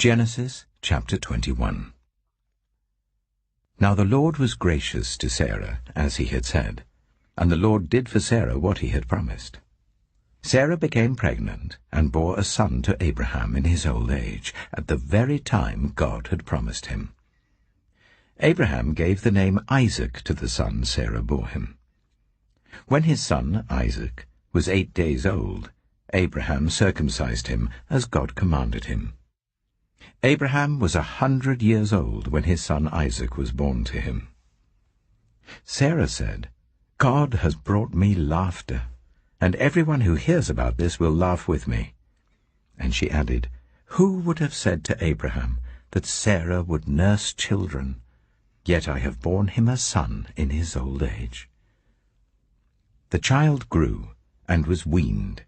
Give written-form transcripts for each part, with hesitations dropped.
Genesis chapter 21. Now the Lord was gracious to Sarah, as he had said, and the Lord did for Sarah what he had promised. Sarah became pregnant and bore a son to Abraham in his old age, at the very time God had promised him. Abraham gave the name Isaac to the son Sarah bore him. When his son, Isaac, was 8 days old, Abraham circumcised him as God commanded him. Abraham was 100 years old when his son Isaac was born to him. Sarah said, "God has brought me laughter, and everyone who hears about this will laugh with me." And she added, "Who would have said to Abraham that Sarah would nurse children? Yet I have borne him a son in his old age." The child grew and was weaned,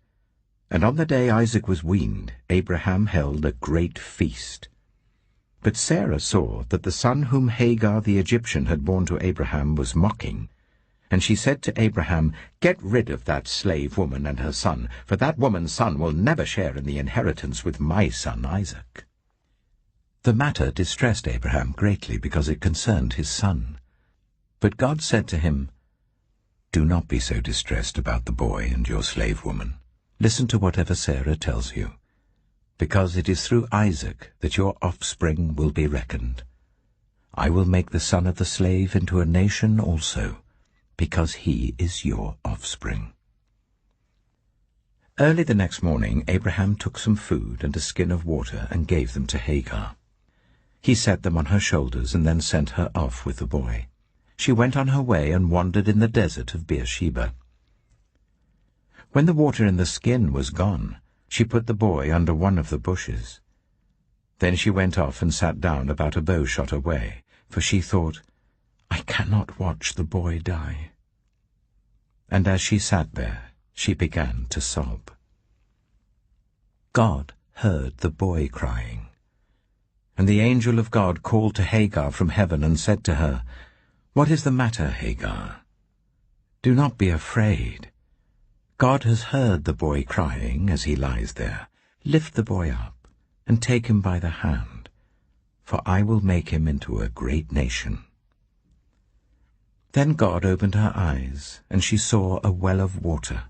and on the day Isaac was weaned, Abraham held a great feast. But Sarah saw that the son whom Hagar the Egyptian had borne to Abraham was mocking, and she said to Abraham, "Get rid of that slave woman and her son, for that woman's son will never share in the inheritance with my son Isaac." The matter distressed Abraham greatly because it concerned his son. But God said to him, "Do not be so distressed about the boy and your slave woman. Listen to whatever Sarah tells you, because it is through Isaac that your offspring will be reckoned. I will make the son of the slave into a nation also, because he is your offspring." Early the next morning Abraham took some food and a skin of water and gave them to Hagar. He set them on her shoulders and then sent her off with the boy. She went on her way and wandered in the desert of Beersheba. When the water in the skin was gone, she put the boy under one of the bushes. Then she went off and sat down about a bow shot away, for she thought, "I cannot watch the boy die." And as she sat there, she began to sob. God heard the boy crying. And the angel of God called to Hagar from heaven and said to her, "What is the matter, Hagar? Do not be afraid. God has heard the boy crying as he lies there. Lift the boy up and take him by the hand, for I will make him into a great nation." Then God opened her eyes, and she saw a well of water.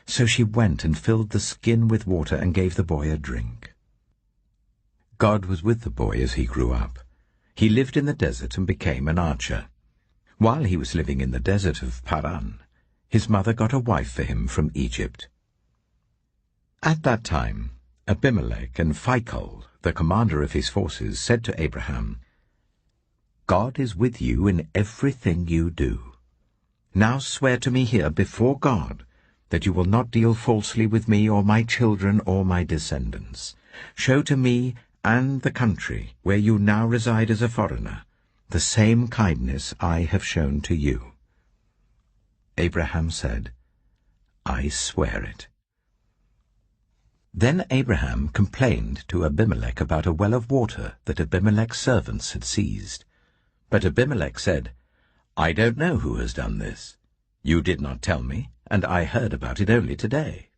So she went and filled the skin with water and gave the boy a drink. God was with the boy as he grew up. He lived in the desert and became an archer. While he was living in the desert of Paran, his mother got a wife for him from Egypt. At that time, Abimelech and Phicol, the commander of his forces, said to Abraham, "God is with you in everything you do. Now swear to me here before God that you will not deal falsely with me or my children or my descendants. Show to me and the country where you now reside as a foreigner the same kindness I have shown to you." Abraham said, "I swear it." Then Abraham complained to Abimelech about a well of water that Abimelech's servants had seized. But Abimelech said, "I don't know who has done this. You did not tell me, and I heard about it only today."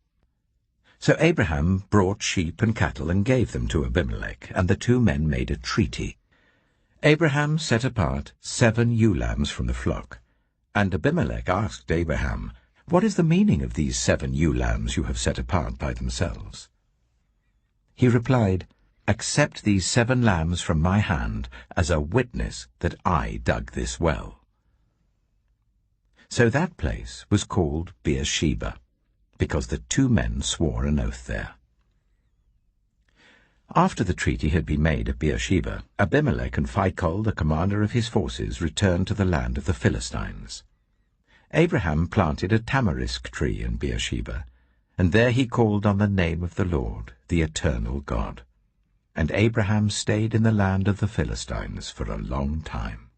So Abraham brought sheep and cattle and gave them to Abimelech, and the two men made a treaty. Abraham set apart 7 ewe lambs from the flock, and Abimelech asked Abraham, "What is the meaning of these 7 ewe lambs you have set apart by themselves?" He replied, "Accept these 7 lambs from my hand as a witness that I dug this well." So that place was called Beersheba, because the two men swore an oath there. After the treaty had been made at Beersheba, Abimelech and Phicol, the commander of his forces, returned to the land of the Philistines. Abraham planted a tamarisk tree in Beersheba, and there he called on the name of the Lord, the eternal God. And Abraham stayed in the land of the Philistines for a long time.